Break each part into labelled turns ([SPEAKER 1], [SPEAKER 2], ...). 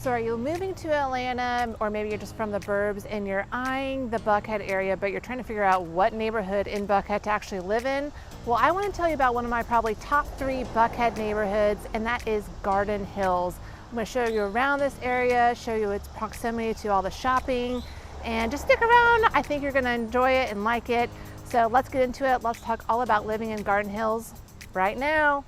[SPEAKER 1] So are you moving to Atlanta, or maybe you're just from the burbs and you're eyeing the Buckhead area, but you're trying to figure out what neighborhood in Buckhead to actually live in? Well, I want to tell you about one of my probably top 3 Buckhead neighborhoods, and that is Garden Hills. I'm going to show you around this area, show you its proximity to all the shopping, and just stick around. I think you're going to enjoy it and like it. So let's get into it. Let's talk all about living in Garden Hills right now.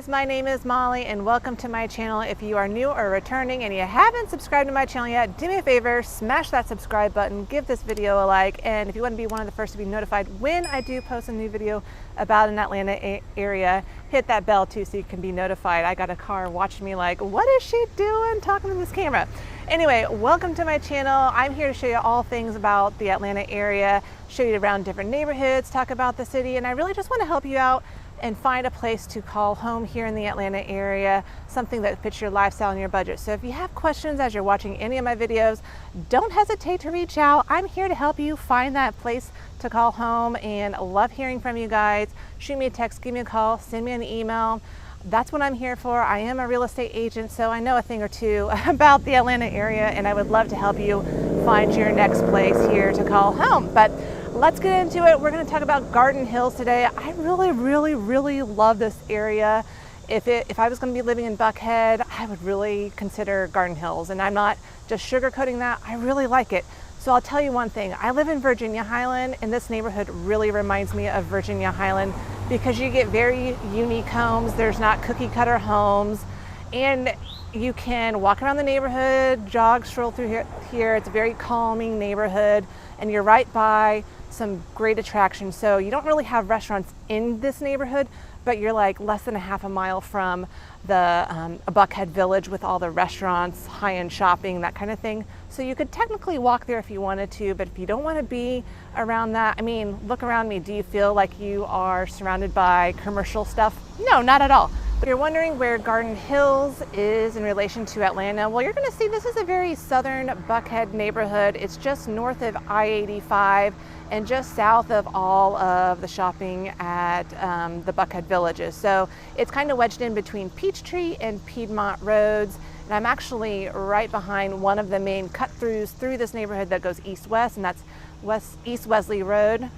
[SPEAKER 1] My name is Molly and welcome to my channel. If you are new or returning and you haven't subscribed to my channel yet, do me a favor, smash that subscribe button, give this video a like, and if you want to be one of the first to be notified when I do post a new video about an Atlanta area, hit that bell too so you can be notified. I got a car watching me like, what is she doing talking to this camera? Anyway, welcome to my channel. I'm here to show you all things about the Atlanta area, show you around different neighborhoods, talk about the city, and I really just want to help you out and find a place to call home here in the Atlanta area, something that fits your lifestyle and your budget. So if you have questions as you're watching any of my videos, don't hesitate to reach out. I'm here to help you find that place to call home, and I love hearing from you guys. Shoot me a text, give me a call, send me an email. That's what I'm here for. I am a real estate agent, so I know a thing or two about the Atlanta area, and I would love to help you find your next place here to call home. But let's get into it. We're going to talk about Garden Hills today. I really love this area. If I was going to be living in Buckhead, I would really consider Garden Hills, and I'm not just sugarcoating that. I really like it. So I'll tell you one thing. I live in Virginia Highland, and this neighborhood really reminds me of Virginia Highland because you get very unique homes. There's not cookie cutter homes, and you can walk around the neighborhood, jog, stroll through here. It's a very calming neighborhood, and you're right by some great attractions. So you don't really have restaurants in this neighborhood, but you're like less than a half a mile from the Buckhead Village with all the restaurants, high-end shopping, that kind of thing. So you could technically walk there if you wanted to, but if you don't want to be around that, I mean, look around me. Do you feel like you are surrounded by commercial stuff? No, not at all. But you're wondering where Garden Hills is in relation to Atlanta. Well, you're going to see this is a very southern Buckhead neighborhood. It's just north of I-85 and just south of all of the shopping at the Buckhead Villages. So it's kind of wedged in between Peachtree and Piedmont roads. And I'm actually right behind one of the main cut-throughs through this neighborhood that goes east-west, and that's East Wesley Road.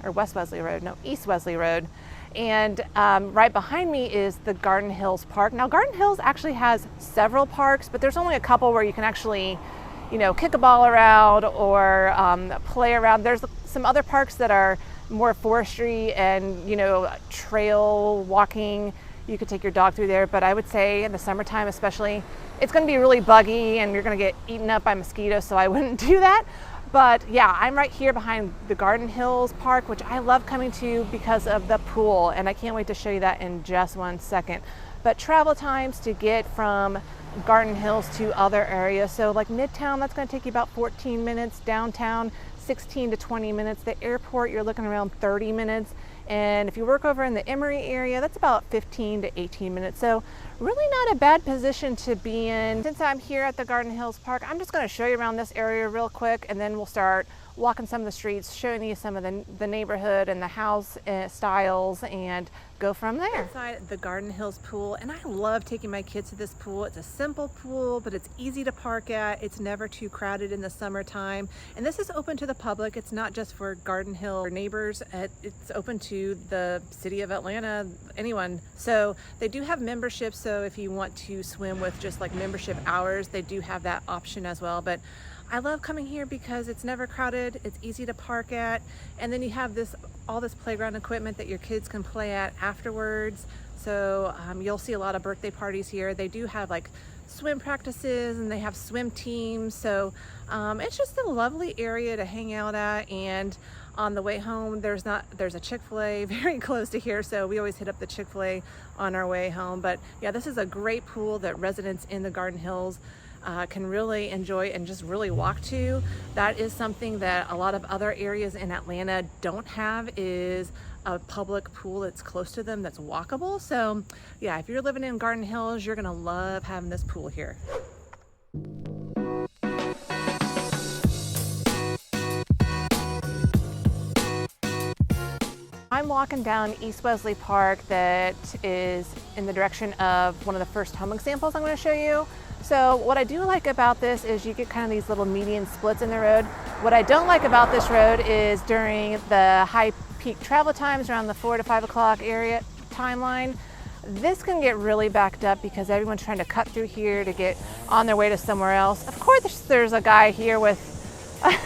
[SPEAKER 1] And right behind me is the Garden Hills Park. Now, Garden Hills actually has several parks, but there's only a couple where you can actually, kick a ball around or play around. There's some other parks that are more forestry and, trail walking. You could take your dog through there, but I would say in the summertime especially, it's going to be really buggy and you're going to get eaten up by mosquitoes, so I wouldn't do that. But yeah, I'm right here behind the Garden Hills Park, which I love coming to because of the pool, and I can't wait to show you that in just one second. But travel times to get from Garden Hills to other areas, so like Midtown, that's going to take you about 14 minutes, downtown 16 to 20 minutes, the airport you're looking around 30 minutes, and if you work over in the Emory area, that's about 15 to 18 minutes. So really not a bad position to be in. Since I'm here at the Garden Hills Park, I'm just going to show you around this area real quick, and then we'll start walking some of the streets, showing you some of the neighborhood and the house styles, and go from there. Inside the Garden Hills pool, and I love taking my kids to this pool. It's a simple pool, but it's easy to park at. It's never too crowded in the summertime, and this is open to the public. It's not just for Garden Hill neighbors. It's open to the city of Atlanta, anyone. So they do have memberships, so if you want to swim with just like membership hours, they do have that option as well. But I love coming here because it's never crowded, it's easy to park at, and then you have all this playground equipment that your kids can play at afterwards. So you'll see a lot of birthday parties here. They do have like swim practices and they have swim teams. So it's just a lovely area to hang out at. And on the way home, there's a Chick-fil-A very close to here, so we always hit up the Chick-fil-A on our way home. But yeah, this is a great pool that residents in the Garden Hills can really enjoy and just really walk to. That is something that a lot of other areas in Atlanta don't have, is a public pool that's close to them that's walkable. So yeah, if you're living in Garden Hills, you're gonna love having this pool here. I'm walking down East Wesley Park that is in the direction of one of the first home examples I'm going to show you. So what I do like about this is you get kind of these little median splits in the road. What I don't like about this road is during the high peak travel times around the 4 to 5 o'clock area timeline, this can get really backed up because everyone's trying to cut through here to get on their way to somewhere else. Of course, there's a guy here with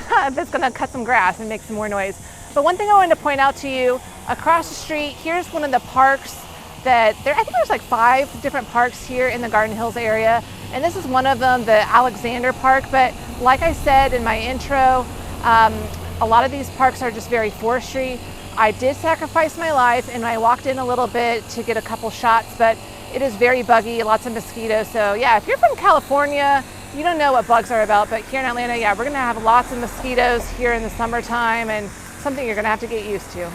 [SPEAKER 1] that's going to cut some grass and make some more noise. But one thing I wanted to point out to you, across the street, here's one of the parks that I think there's like 5 different parks here in the Garden Hills area. And this is one of them, the Alexander Park. But like I said in my intro, a lot of these parks are just very forestry. I did sacrifice my life and I walked in a little bit to get a couple shots, but it is very buggy, lots of mosquitoes. So yeah, if you're from California, you don't know what bugs are about, but here in Atlanta, yeah, we're gonna have lots of mosquitoes here in the summertime, and something you're gonna have to get used to.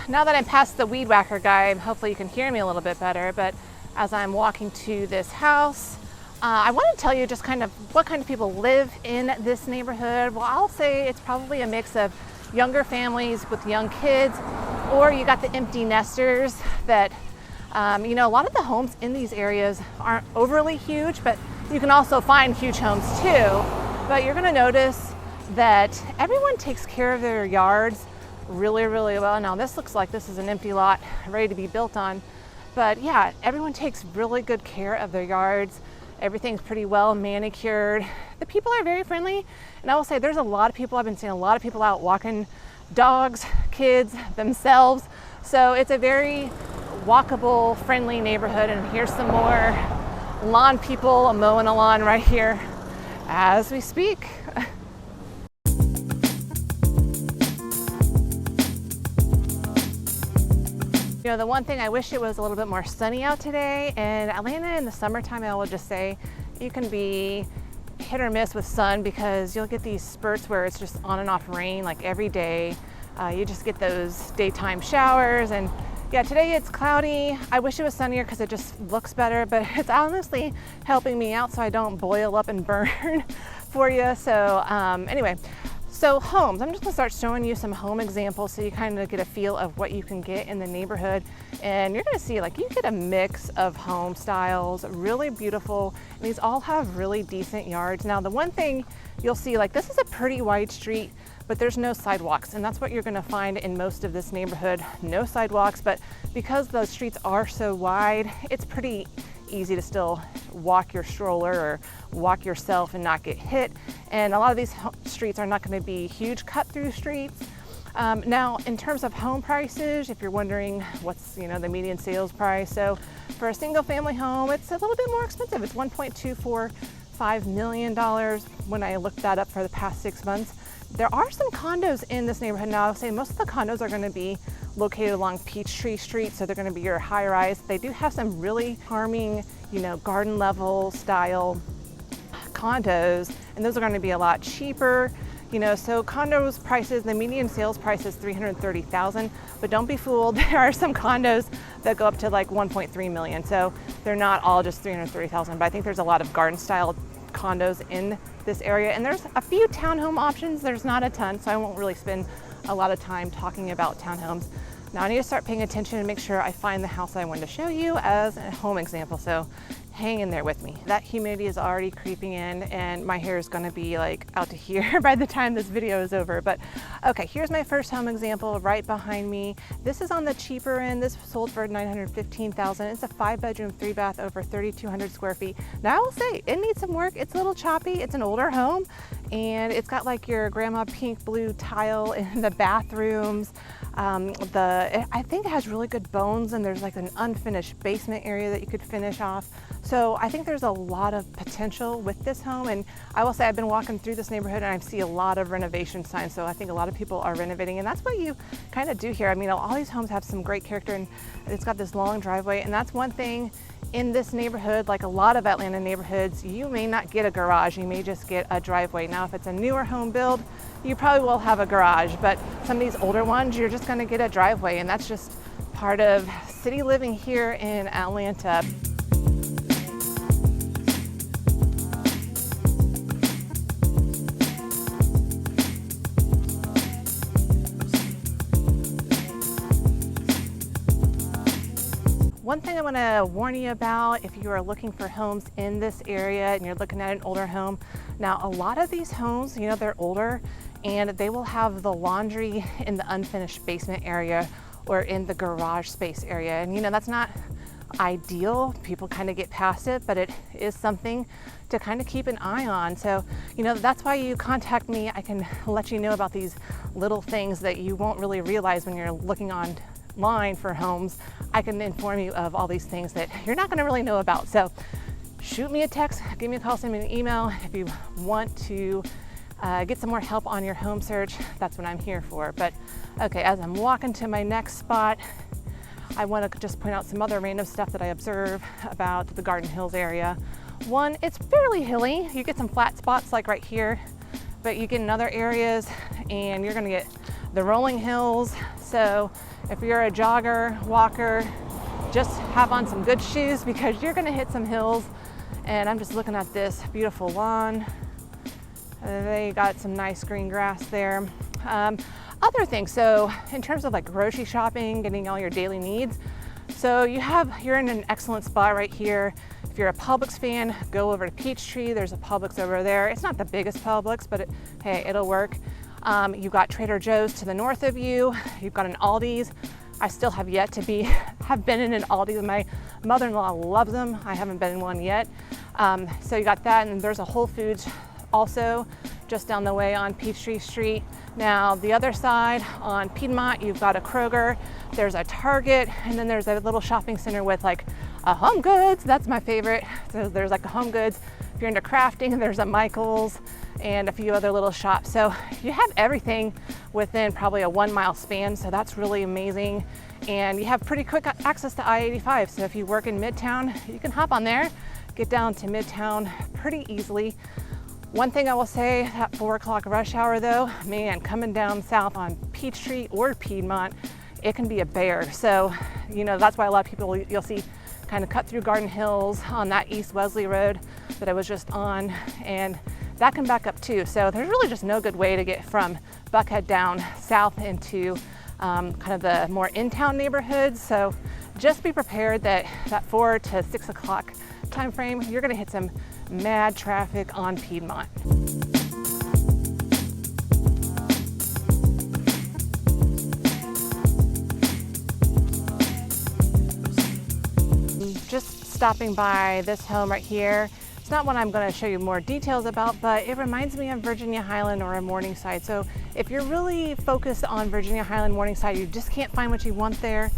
[SPEAKER 1] Now that I'm past the weed whacker guy, hopefully you can hear me a little bit better, but as I'm walking to this house, I want to tell you just kind of what kind of people live in this neighborhood. Well, I'll say it's probably a mix of younger families with young kids, or you got the empty nesters that, you know, a lot of the homes in these areas aren't overly huge, but you can also find huge homes too. But you're gonna notice that everyone takes care of their yards really, really well. Now this looks like this is an empty lot ready to be built on, but yeah, everyone takes really good care of their yards. Everything's pretty well manicured. The people are very friendly, and I will say there's a lot of people, I've been seeing a lot of people out walking dogs, kids, themselves. So it's a very walkable, friendly neighborhood. And here's some more lawn people mowing a lawn right here as we speak. You know, the one thing I wish it was a little bit more sunny out today. And Atlanta in the summertime, I will just say, you can be hit or miss with sun because you'll get these spurts where it's just on and off rain like every day. You just get those daytime showers, and yeah, today it's cloudy. I wish it was sunnier because it just looks better, but it's honestly helping me out so I don't boil up and burn for you. So anyway, so homes, I'm just gonna start showing you some home examples so you kind of get a feel of what you can get in the neighborhood. And you're gonna see like you get a mix of home styles, really beautiful. And these all have really decent yards. Now the one thing you'll see, like this is a pretty wide street, but there's no sidewalks, and that's what you're gonna find in most of this neighborhood, no sidewalks. But because those streets are so wide, it's pretty easy to still walk your stroller or walk yourself and not get hit. And a lot of these streets are not going to be huge cut through streets. Now in terms of home prices, if you're wondering what's, you know, the median sales price, so for a single family home it's a little bit more expensive. It's $1.245 million when I looked that up for the past 6 months. There are some condos in this neighborhood. Now I'll say most of the condos are going to be located along Peachtree Street, so they're going to be your high rise. They do have some really charming, you know, garden level style condos, and those are going to be a lot cheaper. You know, so condos prices, the median sales price is $330,000, but don't be fooled. There are some condos that go up to like 1.3 million. So they're not all just $330,000, but I think there's a lot of garden style condos in this area, and there's a few townhome options. There's not a ton, so I won't really spend a lot of time talking about townhomes. Now I need to start paying attention and make sure I find the house I wanted to show you as a home example, so hang in there with me. That humidity is already creeping in and my hair is gonna be like out to here by the time this video is over. But okay, here's my first home example right behind me. This is on the cheaper end. This sold for $915,000. It's a 5-bedroom, 3-bath, over 3,200 square feet. Now I will say it needs some work. It's a little choppy. It's an older home, and it's got like your grandma pink blue tile in the bathrooms. I think it has really good bones, and there's like an unfinished basement area that you could finish off. So I think there's a lot of potential with this home, and I will say I've been walking through this neighborhood and I see a lot of renovation signs, so I think a lot of people are renovating, and that's what you kind of do here. I mean, all these homes have some great character, and it's got this long driveway, and that's one thing in this neighborhood, like a lot of Atlanta neighborhoods, you may not get a garage, you may just get a driveway. Now, if it's a newer home build, you probably will have a garage, but some of these older ones, you're just gonna get a driveway, and that's just part of city living here in Atlanta. One thing I want to warn you about if you are looking for homes in this area and you're looking at an older home. Now, a lot of these homes, you know, they're older and they will have the laundry in the unfinished basement area or in the garage space area. And you know, that's not ideal. People kind of get past it, but it is something to kind of keep an eye on. So, you know, that's why you contact me. I can let you know about these little things that you won't really realize when you're looking online for homes. I can inform you of all these things that you're not going to really know about. So shoot me a text, give me a call, send me an email. If you want to get some more help on your home search, that's what I'm here for. But okay, as I'm walking to my next spot, I want to just point out some other random stuff that I observe about the Garden Hills area. One, it's fairly hilly. You get some flat spots like right here, but you get in other areas and you're going to get the rolling hills. So if you're a jogger, walker, just have on some good shoes because you're gonna hit some hills. And I'm just looking at this beautiful lawn. They got some nice green grass there. Other things, so in terms of like grocery shopping, getting all your daily needs. So you're in an excellent spot right here. If you're a Publix fan, go over to Peachtree. There's a Publix over there. It's not the biggest Publix, but hey, it'll work. You've got Trader Joe's to the north of you. You've got an Aldi's. I still have yet to have been in an Aldi's. My mother-in-law loves them. I haven't been in one yet. So you got that, and there's a Whole Foods also just down the way on Peachtree Street. Now the other side on Piedmont, you've got a Kroger. There's a Target, and then there's a little shopping center with like a Home Goods. That's my favorite. So there's like a Home Goods. If you're into crafting, there's a Michael's and a few other little shops. So you have everything within probably a 1 mile span. So that's really amazing. And you have pretty quick access to I-85. So if you work in Midtown, you can hop on there, get down to Midtown pretty easily. One thing I will say, that 4 o'clock rush hour though, man, coming down south on Peachtree or Piedmont, it can be a bear. So, you know, that's why a lot of people you'll see kind of cut through Garden Hills on that East Wesley Road that I was just on, and that can back up too. So there's really just no good way to get from Buckhead down south into kind of the more in-town neighborhoods. So just be prepared that 4 to 6 o'clock time frame, you're gonna hit some mad traffic on Piedmont. Just stopping by this home right here. It's not one I'm going to show you more details about, but it reminds me of Virginia Highland or a Morningside. So if you're really focused on Virginia Highland, Morningside, you just can't find what you want there,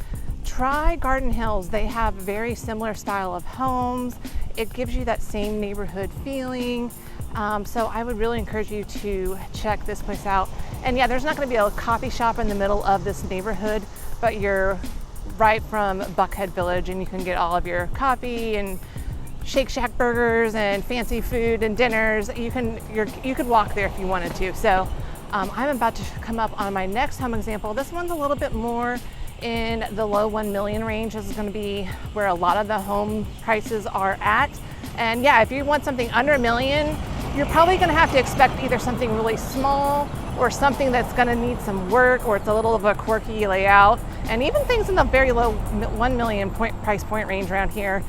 [SPEAKER 1] try Garden Hills. They have very similar style of homes. It gives you that same neighborhood feeling. So I would really encourage you to check this place out. And yeah, there's not going to be a coffee shop in the middle of this neighborhood, but you're right from Buckhead Village and you can get all of your coffee and Shake Shack burgers and fancy food and dinners. You could walk there if you wanted to. So I'm about to come up on my next home example. This one's a little bit more in the low 1 million range. This is going to be where a lot of the home prices are at. And yeah, if you want something under $1 million, you're probably going to have to expect either something really small or something that's going to need some work, or it's a little of a quirky layout. And even things in the very low 1 million price point range around here,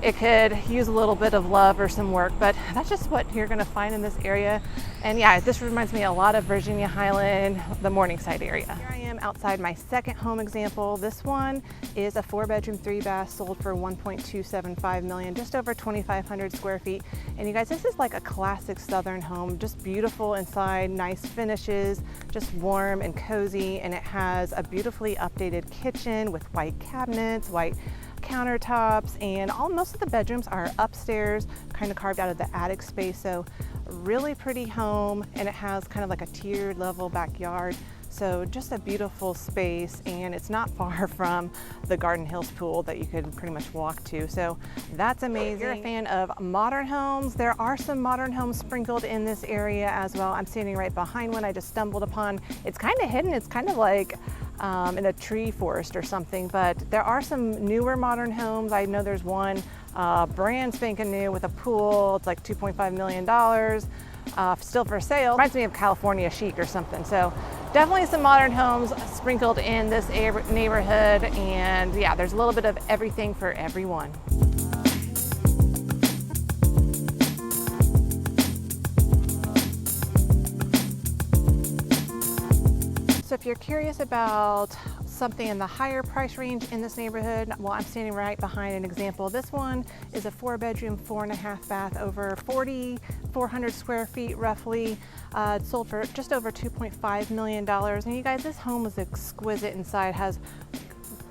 [SPEAKER 1] it could use a little bit of love or some work, but that's just what you're gonna find in this area. And yeah, this reminds me a lot of Virginia Highland, the Morningside area. Here I am outside my second home example. This one is a 4-bedroom, 3-bath, sold for $1.275 million, just over 2,500 square feet. And you guys, this is like a classic Southern home, just beautiful inside, nice finishes, just warm and cozy. And it has a beautifully updated kitchen with white cabinets, white countertops, and most of the bedrooms are upstairs, kind of carved out of the attic space. So really pretty home, and it has kind of like a tiered level backyard. So just a beautiful space, and it's not far from the Garden Hills pool that you could pretty much walk to. So that's amazing. If you're a fan of modern homes, there are some modern homes sprinkled in this area as well. I'm standing right behind one I just stumbled upon. It's kind of hidden. It's kind of like in a tree forest or something, but there are some newer modern homes. I know there's one brand spanking new with a pool. It's like $2.5 million, still for sale. Reminds me of California chic or something. So definitely some modern homes sprinkled in this neighborhood, and yeah, there's a little bit of everything for everyone. So if you're curious about something in the higher price range in this neighborhood, well, I'm standing right behind an example. This one is a 4-bedroom, 4.5 bath, over 4,400 square feet roughly. It sold for just over $2.5 million. And you guys, this home is exquisite inside, has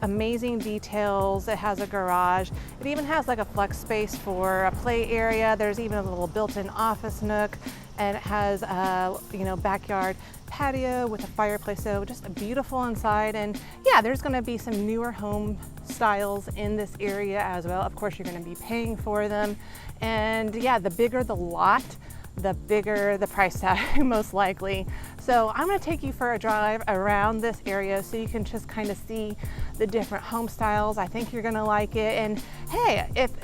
[SPEAKER 1] amazing details. It has a garage. It even has like a flex space for a play area. There's even a little built-in office nook, and it has a backyard patio with a fireplace. So just beautiful inside. And yeah, there's going to be some newer home styles in this area as well. Of course, you're going to be paying for them. And yeah, the bigger the lot, the bigger the price tag most likely. So I'm going to take you for a drive around this area so you can just kind of see the different home styles. I think you're going to like it. And hey, if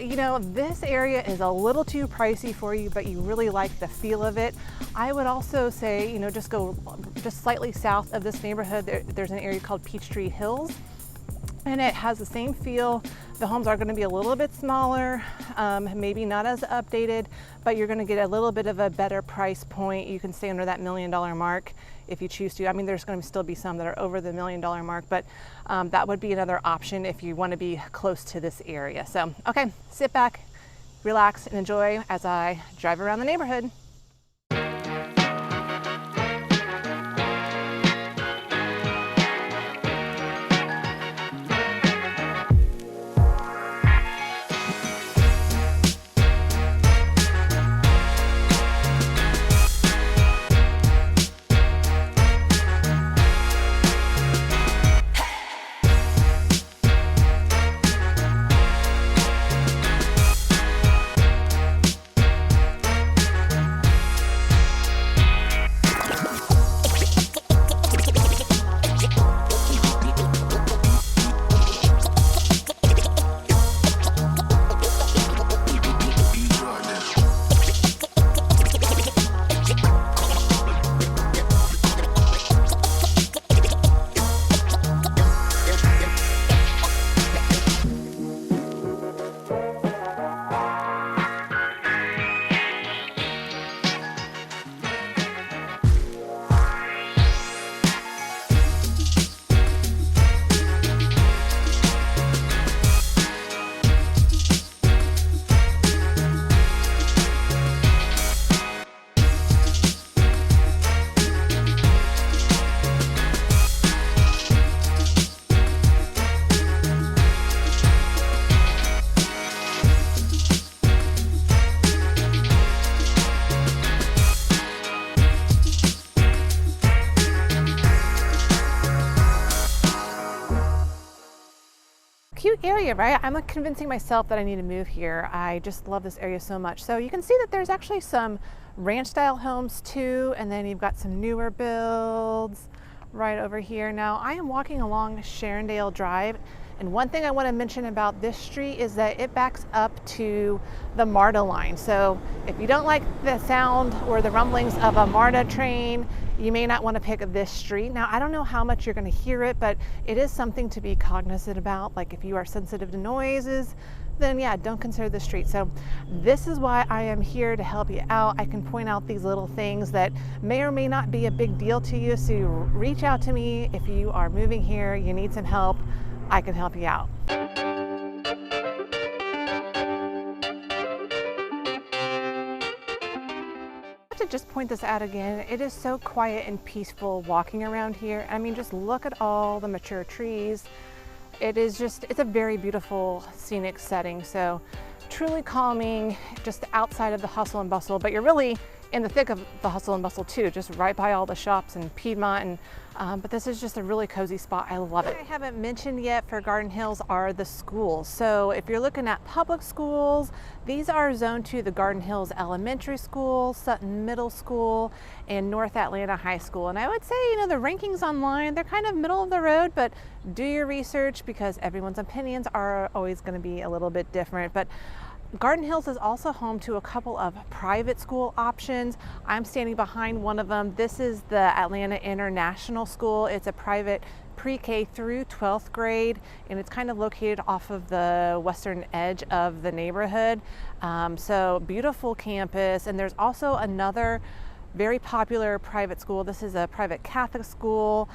[SPEAKER 1] this area is a little too pricey for you, but you really like the feel of it, I would also say, just go just slightly south of this neighborhood. There's an area called Peachtree Hills, and it has the same feel. The homes are going to be a little bit smaller, maybe not as updated, but you're going to get a little bit of a better price point. You can stay under that $1 million mark if you choose to. I mean, there's going to still be some that are over the $1 million mark, but that would be another option if you want to be close to this area. So, okay, sit back, relax, and enjoy as I drive around the neighborhood. Cute area, right? I'm like convincing myself that I need to move here. I just love this area so much. So you can see that there's actually some ranch style homes too, and then you've got some newer builds right over here. Now I am walking along Sharondale Drive, and one thing I want to mention about this street is that it backs up to the MARTA line. So if you don't like the sound or the rumblings of a MARTA train, you may not want to pick this street. Now, I don't know how much you're going to hear it, but it is something to be cognizant about. Like if you are sensitive to noises, then yeah, don't consider the street. So this is why I am here to help you out. I can point out these little things that may or may not be a big deal to you. So reach out to me if you are moving here, you need some help, I can help you out. To just point this out again, it is so quiet and peaceful walking around here. I mean, just look at all the mature trees. It's a very beautiful scenic setting. So truly calming, just outside of the hustle and bustle, but you're really in the thick of the hustle and bustle too, just right by all the shops in Piedmont. And but this is just a really cozy spot. I love it. I haven't mentioned yet for Garden Hills are the schools. So if you're looking at public schools, these are zoned to the Garden Hills Elementary School, Sutton Middle School, and North Atlanta High School. And I would say, you know, the rankings online, they're kind of middle of the road, but do your research because everyone's opinions are always going to be a little bit different. But Garden Hills is also home to a couple of private school options. I'm standing behind one of them. This is the Atlanta International School. It's a private pre-K through 12th grade, and it's kind of located off of the western edge of the neighborhood. So beautiful campus. And there's also another very popular private school. This is a private Catholic school,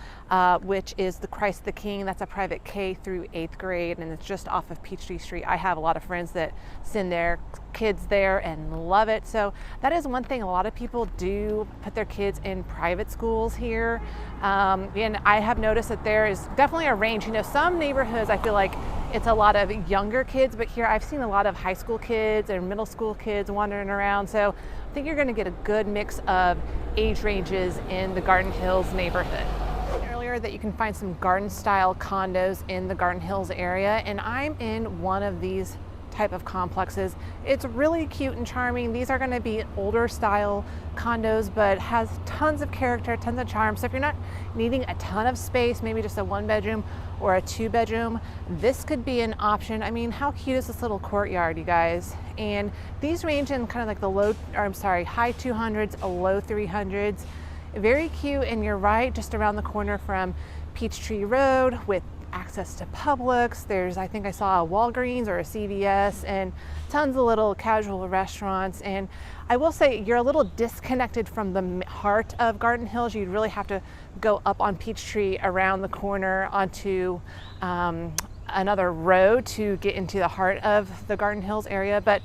[SPEAKER 1] which is the Christ the King. That's a private K through 8th grade, and it's just off of Peachtree Street. I have a lot of friends that send their kids there and love it. So that is one thing a lot of people do, put their kids in private schools here. And I have noticed that there is definitely a range. You know, some neighborhoods I feel like it's a lot of younger kids, but here I've seen a lot of high school kids and middle school kids wandering around. So I think you're going to get a good mix of age ranges in the Garden Hills neighborhood. Earlier that you can find some garden style condos in the Garden Hills area, and I'm in one of these type of complexes. It's really cute and charming. These are going to be older style condos, but has tons of character, tons of charm. So if you're not needing a ton of space, maybe just a 1-bedroom or a 2-bedroom, this could be an option. I mean, how cute is this little courtyard, you guys? And these range in kind of like the high 200s, low 300s. Very cute, and you're right just around the corner from Peachtree Road with access to Publix. There's, I think I saw a Walgreens or a CVS, and tons of little casual restaurants. And I will say you're a little disconnected from the heart of Garden Hills. You'd really have to go up on Peachtree around the corner onto another road to get into the heart of the Garden Hills area. But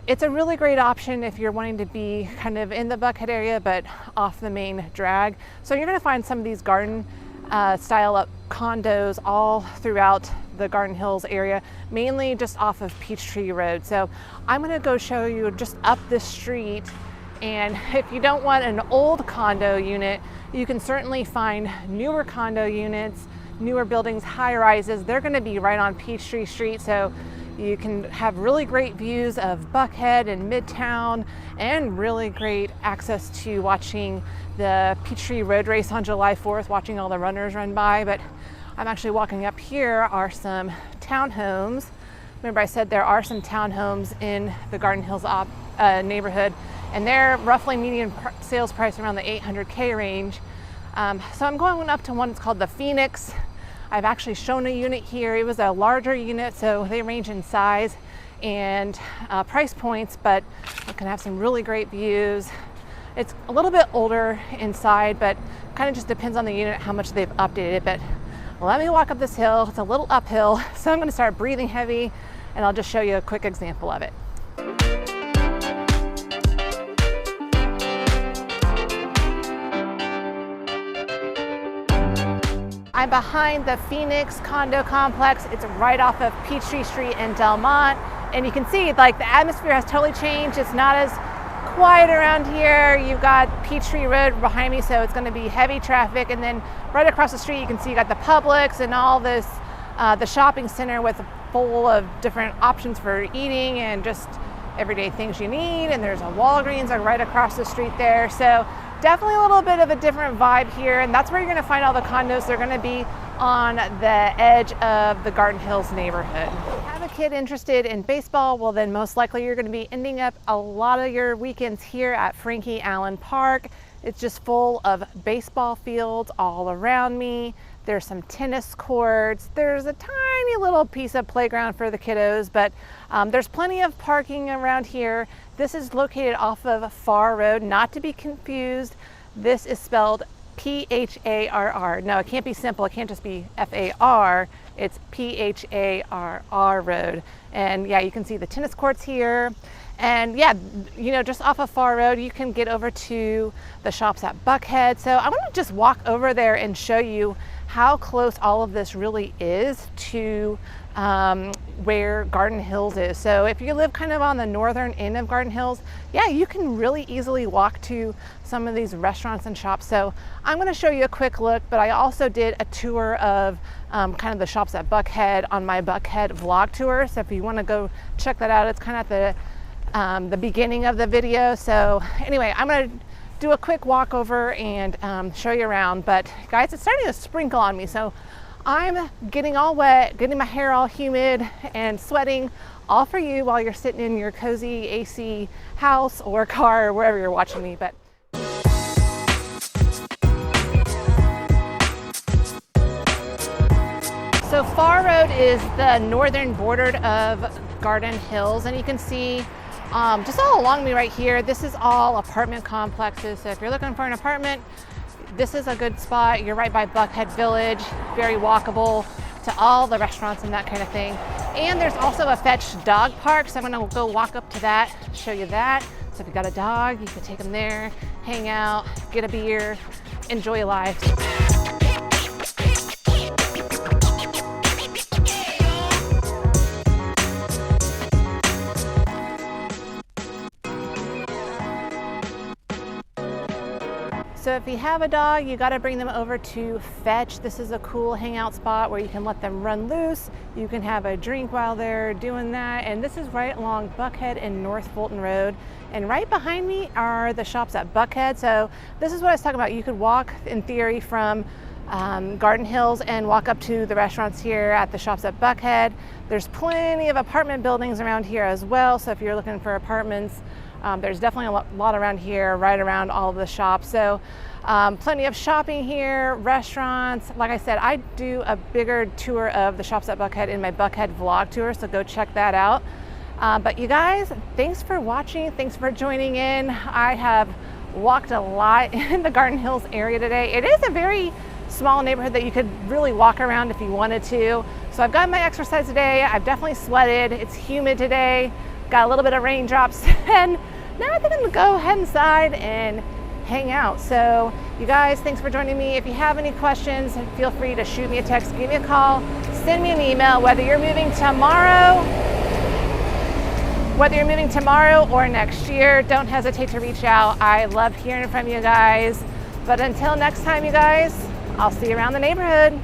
[SPEAKER 1] it's a really great option if you're wanting to be kind of in the Buckhead area but off the main drag. So you're going to find some of these garden style up condos all throughout the Garden Hills area, mainly just off of Peachtree Road. So I'm going to go show you just up this street, and if you don't want an old condo unit, you can certainly find newer condo units, newer buildings, high rises. They're going to be right on Peachtree Street, so you can have really great views of Buckhead and Midtown, and really great access to watching the Peachtree Road Race on July 4th, watching all the runners run by. But I'm actually walking up here are some townhomes. Remember I said there are some townhomes in the Garden Hills neighborhood, and they're roughly median sales price around the 800K range. So I'm going up to one that's called the Phoenix. I've actually shown a unit here. It was a larger unit, so they range in size and price points, but it can have some really great views. It's a little bit older inside, but kind of just depends on the unit, how much they've updated it. But let me walk up this hill. It's a little uphill, so I'm going to start breathing heavy, and I'll just show you a quick example of it. I'm behind the Phoenix condo complex. It's right off of Peachtree Street in Delmont. And you can see like the atmosphere has totally changed. It's not as quiet around here. You've got Peachtree Road behind me, so it's gonna be heavy traffic. And then right across the street, you can see you got the Publix and all this, the shopping center with full of different options for eating and just everyday things you need. And there's a Walgreens right across the street there. So definitely a little bit of a different vibe here, and that's where you're going to find all the condos. They're going to be on the edge of the Garden Hills neighborhood. If you have a kid interested in baseball, well then most likely you're going to be ending up a lot of your weekends here at Frankie Allen Park. It's just full of baseball fields all around me. There's some tennis courts. There's a tiny little piece of playground for the kiddos, but there's plenty of parking around here. This is located off of Pharr Rd, not to be confused. This is spelled P-H-A-R-R. No, it can't be simple. It can't just be F-A-R. It's P-H-A-R-R Road. And yeah, you can see the tennis courts here. And yeah, you know, just off of Pharr Rd, you can get over to the shops at Buckhead. So I want to just walk over there and show you how close all of this really is to where Garden Hills is. So if you live kind of on the northern end of Garden Hills, yeah, you can really easily walk to some of these restaurants and shops. So I'm going to show you a quick look, but I also did a tour of kind of the shops at Buckhead on my Buckhead vlog tour. So if you want to go check that out, it's kind of at the beginning of the video. So anyway, I'm going to do a quick walk over and show you around. But guys, it's starting to sprinkle on me, so I'm getting all wet, getting my hair all humid and sweating, all for you while you're sitting in your cozy AC house or car or wherever you're watching me. But so Pharr Rd is the northern border of Garden Hills, and you can see just all along me right here, this is all apartment complexes. So if you're looking for an apartment, this is a good spot. You're right by Buckhead Village, very walkable to all the restaurants and that kind of thing. And there's also a fetch dog park, so I'm gonna go walk up to that, show you that. So if you got a dog, you can take them there, hang out, get a beer, enjoy life. So if you have a dog, you got to bring them over to Fetch. This is a cool hangout spot where you can let them run loose. You can have a drink while they're doing that. And this is right along Buckhead and North Fulton Road. And right behind me are the shops at Buckhead. So this is what I was talking about. You could walk in theory from Garden Hills and walk up to the restaurants here at the shops at Buckhead. There's plenty of apartment buildings around here as well. So if you're looking for apartments, there's definitely a lot around here, right around all of the shops. So plenty of shopping here, restaurants. Like I said, I do a bigger tour of the shops at Buckhead in my Buckhead vlog tour, so go check that out. But you guys, thanks for watching. Thanks for joining in. I have walked a lot in the Garden Hills area today. It is a very small neighborhood that you could really walk around if you wanted to. So I've got my exercise today. I've definitely sweated. It's humid today. Got a little bit of raindrops, and now I think I'm gonna go head inside and hang out. So you guys, thanks for joining me. If you have any questions, feel free to shoot me a text, give me a call, send me an email, whether you're moving tomorrow or next year. Don't hesitate to reach out. I love hearing from you guys. But until next time, you guys, I'll see you around the neighborhood.